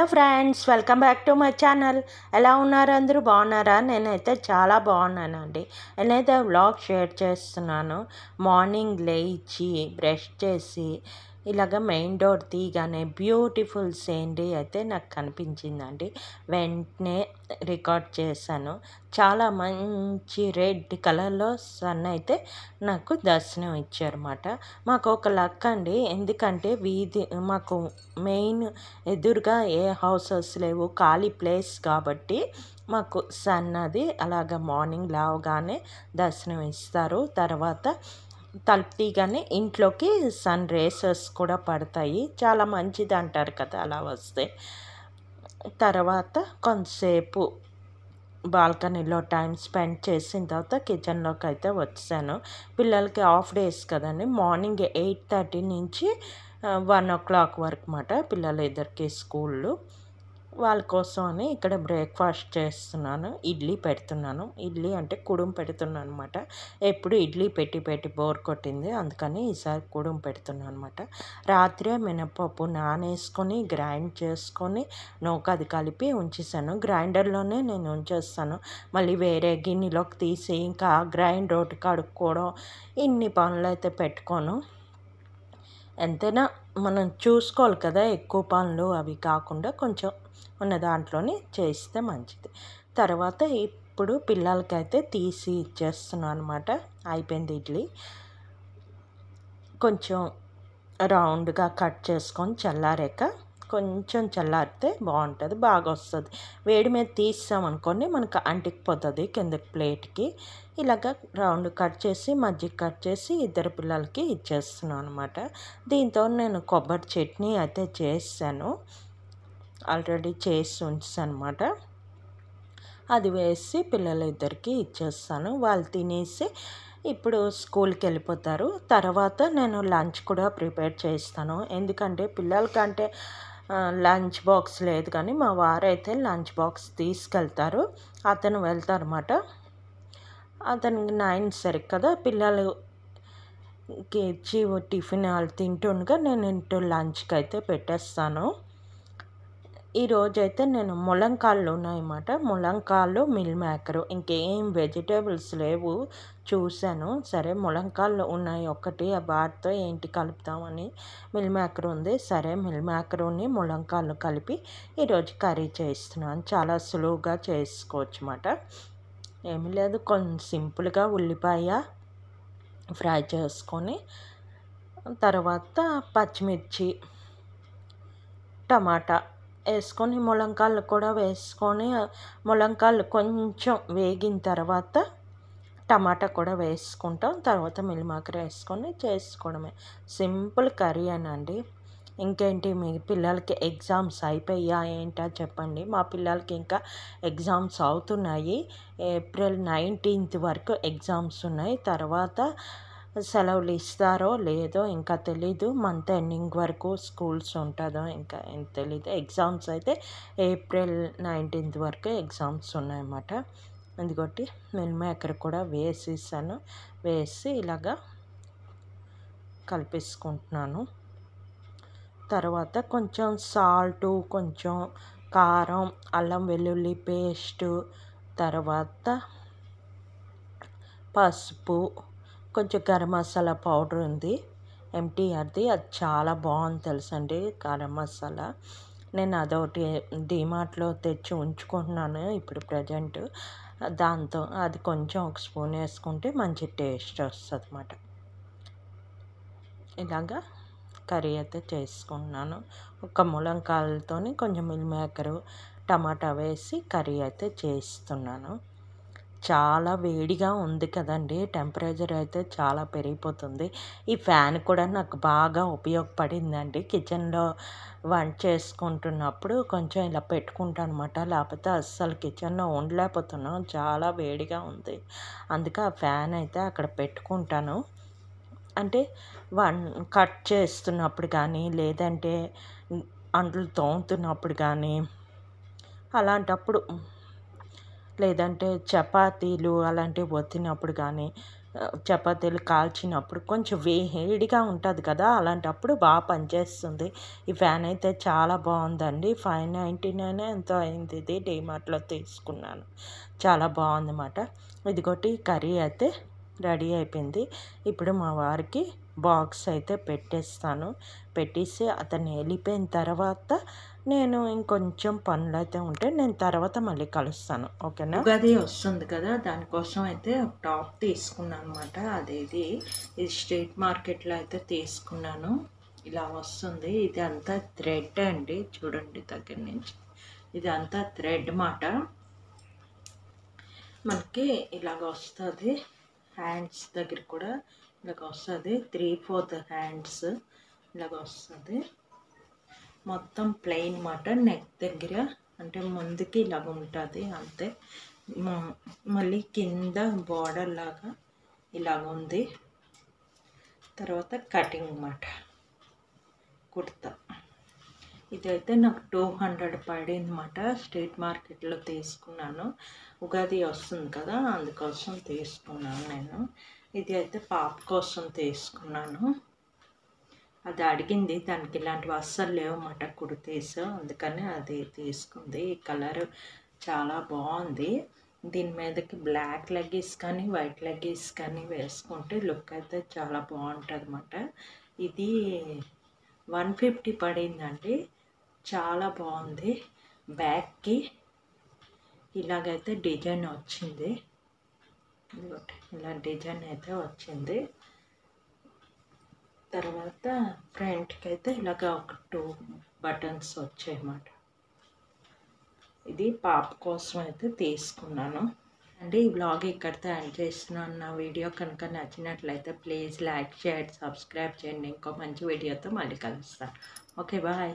Hello friends, welcome back to my channel. ఎలా ఉన్నారు? అందరూ బాగున్నారా? నేనైతే చాలా బాగున్నానండి. నేనైతే వ్లాగ్ షేర్ చేస్తున్నాను. మార్నింగ్ లేచి బ్రష్ చేసి ఇలాగ మెయిన్ డోర్ తీయగానే బ్యూటిఫుల్ సీనరీ అయితే నాకు కనిపించిందండి. వెంటనే రికార్డ్ చేశాను. చాలా మంచి రెడ్ కలర్లో సన్ అయితే నాకు దర్శనం ఇచ్చారన్నమాట. మాకు ఒక లక్ అండి, ఎందుకంటే మాకు మెయిన్ ఎదురుగా ఏ హౌసెస్ లేవు, ఖాళీ ప్లేస్ కాబట్టి మాకు సన్ అది అలాగ మార్నింగ్ లేవగానే దర్శనం ఇస్తారు. తర్వాత తలుపు తీయగానే ఇంట్లోకి సన్ రేసెస్ కూడా పడతాయి. చాలా మంచిది అంటారు కదా అలా వస్తే. తర్వాత కొంతసేపు బాల్కనీలో టైం స్పెండ్ చేసిన తర్వాత కిచెన్లోకి అయితే వచ్చాను. పిల్లలకి హాఫ్ డేస్ కదండి, మార్నింగ్ 8:30 నుంచి 1 o'clock వరకు అన్నమాట పిల్లలు ఇద్దరికి స్కూళ్ళు. వాళ్ళ కోసం అని ఇక్కడ బ్రేక్ఫాస్ట్ చేస్తున్నాను. ఇడ్లీ పెడుతున్నాను. ఇడ్లీ అంటే కుడుం పెడుతున్నాను అనమాట. ఎప్పుడు ఇడ్లీ పెట్టి బోర్ కొట్టింది, అందుకని ఈసారి కుడుం పెడుతున్నాను అనమాట. రాత్రే మినపప్పు నానేసుకొని గ్రైండ్ చేసుకొని నూకది కలిపి ఉంచేసాను. గ్రైండర్లోనే నేను ఉంచేస్తాను. మళ్ళీ వేరే గిన్నెలోకి తీసి ఇంకా గ్రైండ్ రోటి కడుక్కోవడం, ఇన్ని పనులు అయితే పెట్టుకోను. ఎంతైనా మనం చూసుకోవాలి కదా, ఎక్కువ పనులు అవి కాకుండా కొంచెం ఉన్న దాంట్లోనే చేస్తే మంచిది. తర్వాత ఇప్పుడు పిల్లలకైతే తీసి ఇచ్చేస్తున్నాను అనమాట. అయిపోయింది ఇడ్లీ. కొంచెం రౌండ్గా కట్ చేసుకొని చల్లారాక కొంచెం చల్లారితే బాగుంటుంది, బాగా వస్తుంది. వేడి మీద తీసామనుకోండి మనకు అంటికిపోతుంది కిందకి ప్లేట్కి. ఇలాగ రౌండ్ కట్ చేసి మజ్జిగ కట్ చేసి ఇద్దరు పిల్లలకి ఇచ్చేస్తున్నాను అనమాట. దీంతో నేను కొబ్బరి చట్నీ అయితే చేసాను, ఆల్రెడీ చేసి ఉంచాను అనమాట. అది వేసి పిల్లలిద్దరికి ఇచ్చేస్తాను. వాళ్ళు తినేసి ఇప్పుడు స్కూల్కి వెళ్ళిపోతారు. తర్వాత నేను లంచ్ కూడా ప్రిపేర్ చేస్తాను. ఎందుకంటే పిల్లలకంటే లంచ్ బాక్స్ లేదు, కానీ మా వారైతే లంచ్ బాక్స్ తీసుకెళ్తారు. అతను వెళ్తారన్నమాట. అతనికి 9 సరికి కదా, పిల్లలకి ఇచ్చి టిఫిన్ వాళ్ళు తింటుండగా నేను ఇంటూ లంచ్కి అయితే పెట్టేస్తాను. ఈరోజైతే నేను ములంకాళ్ళు ఉన్నాయన్నమాట. ములంకాళ్ళు, మిల్ మేకరు, ఇంకేం వెజిటేబుల్స్ లేవు. చూశాను, సరే ములంకాళ్ళు ఉన్నాయి ఒకటి, వాటితో ఏంటి కలుపుతామని. మిల్ మేకర్ ఉంది, సరే మిల్ మేకరుని ములంకాళ్ళు కలిపి ఈరోజు కర్రీ చేస్తున్నాను. చాలా సులువుగా చేసుకోవచ్చు అన్నమాట. ఏమీ లేదు, కొంచెం సింపుల్గా ఉల్లిపాయ ఫ్రై చేసుకొని తర్వాత పచ్చిమిర్చి, టమాటా వేసుకొని ములంకాళ్ళు కూడా వేసుకొని ములంకాళ్ళు కొంచెం వేగిన తర్వాత టమాటా కూడా వేసుకుంటాం. తర్వాత మిల్లిమేకర్ వేసుకొని చేసుకోవడమే. సింపుల్ కర్రీ అనండి. ఇంకేంటి, మీ పిల్లలకి ఎగ్జామ్స్ అయిపోయా ఏంటా చెప్పండి? మా పిల్లలకి ఇంకా ఎగ్జామ్స్ అవుతున్నాయి. April 19th వరకు ఎగ్జామ్స్ ఉన్నాయి. తర్వాత సెలవులు ఇస్తారో లేదో ఇంకా తెలీదు. మంత్ ఎండింగ్ వరకు స్కూల్స్ ఉంటుందో ఇంకా ఏం తెలీదు. ఎగ్జామ్స్ అయితే April 19th వరకు ఎగ్జామ్స్ ఉన్నాయన్నమాట. ఎందుకంటే మిల్ మేకర్ కూడా వేసేసాను. వేసి ఇలాగా కలిపేసుకుంటున్నాను. తర్వాత కొంచెం సాల్టు, కొంచెం కారం, అల్లం వెల్లుల్లి పేస్టు, తర్వాత పసుపు, కొంచెం గరం మసాలా పౌడర్ ఉంది MTRది, అది చాలా బాగుంది తెలుసండి గరం మసాలా. నేను అదొకటి డీమార్ట్లో తెచ్చి ఉంచుకుంటున్నాను ఇప్పుడు ప్రజెంట్. దాంతో అది కొంచెం ఒక స్పూన్ వేసుకుంటే మంచి టేస్ట్ వస్తుంది అన్నమాట. ఇలాగా కర్రీ అయితే చేసుకున్నాను. ఒక ములంకాయలతో కొంచెం మిల్ మేకరు, టమాటా వేసి కర్రీ అయితే చేస్తున్నాను. చాలా వేడిగా ఉంది కదండి, టెంపరేచర్ అయితే చాలా పెరిగిపోతుంది. ఈ ఫ్యాన్ కూడా నాకు బాగా ఉపయోగపడిందండి. కిచెన్లో వంట చేసుకుంటున్నప్పుడు కొంచెం ఇలా పెట్టుకుంటాను అనమాట. లేకపోతే అస్సలు కిచెన్లో ఉండలేకపోతున్నాను, చాలా వేడిగా ఉంది. అందుకే ఆ ఫ్యాన్ అయితే అక్కడ పెట్టుకుంటాను. అంటే కట్ చేస్తున్నప్పుడు కానీ, లేదంటే అంట్లు తోముతున్నప్పుడు కానీ, అలాంటప్పుడు, లేదంటే చపాతీలు అలాంటివి వత్తినప్పుడు కానీ చపాతీలు కాల్చినప్పుడు కొంచెం వేడిగా ఉంటుంది కదా, అలాంటప్పుడు బాగా పనిచేస్తుంది. ఈ ఫ్యాన్ అయితే చాలా బాగుందండి. 599 ఎంతో అయింది. ఇది డీమార్ట్లో తీసుకున్నాను. చాలా బాగుందన్నమాట. ఇదిగోటి కర్రీ అయితే రెడీ అయిపోయింది. ఇప్పుడు మా వారికి బాక్స్ అయితే పెట్టేస్తాను. పెట్టేసి అతను వెళ్ళిపోయిన తర్వాత నేను ఇంకొంచెం పనులు అయితే ఉంటే నేను తర్వాత మళ్ళీ కలుస్తాను. ఓకేనా? ఉగాది వస్తుంది కదా, దానికోసం అయితే టాప్ తీసుకున్నాను అనమాట. అదేది ఇది స్ట్రీట్ మార్కెట్లో అయితే తీసుకున్నాను. ఇలా వస్తుంది. ఇది అంతా థ్రెడ్ అండి, చూడండి దగ్గర నుంచి. ఇది అంతా థ్రెడ్ మాట. మనకి ఇలాగ వస్తుంది. హ్యాండ్స్ దగ్గర కూడా ఇలాగ వస్తుంది. 3/4 హ్యాండ్స్ ఇలాగ వస్తుంది. మొత్తం ప్లెయిన్ మాట. నెక్ దగ్గర అంటే ముందుకి ఇలాగ ఉంటుంది అంతే. మళ్ళీ కింద బార్డర్ లాగా ఇలాగ ఉంది. తర్వాత కటింగ్ మాట కుర్తా. ఇదైతే నాకు 200 పడింది అన్నమాట. స్ట్రీట్ మార్కెట్లో తీసుకున్నాను. ఉగాది వస్తుంది కదా, అందుకోసం తీసుకున్నాను నేను. ఇది అయితే పాప కోసం తీసుకున్నాను. అది అడిగింది, దానికి ఇలాంటివి అస్సలు లేవన్నమాట కుర్తీస్, అందుకని అది తీసుకుంది. ఈ కలర్ చాలా బాగుంది. దీని మీదకి బ్లాక్ లెగ్గీస్ కానీ వైట్ లెగ్గీస్ కానీ వేసుకుంటే లుక్ అయితే చాలా బాగుంటుంది అన్నమాట. ఇది 150 పడిందండి. చాలా బాగుంది. బ్యాక్కి ఇలాగైతే డిజైన్ వచ్చింది. ఇలా డిజైన్ అయితే వచ్చింది. తర్వాత ఫ్రంట్కి అయితే ఇలాగ ఒక 2 బటన్స్ వచ్చాయన్నమాట. ఇది పాప కోసం అయితే తీసుకున్నాను అండి. ఈ వ్లాగ్ ఇక్కడితో ఎండ్ చేస్తున్నాను. నా వీడియో కనుక నచ్చినట్లయితే ప్లీజ్ లైక్, షేర్, సబ్స్క్రైబ్ చేయండి. ఇంకో మంచి వీడియోతో మళ్ళీ కలుస్తాను. Okay, bye.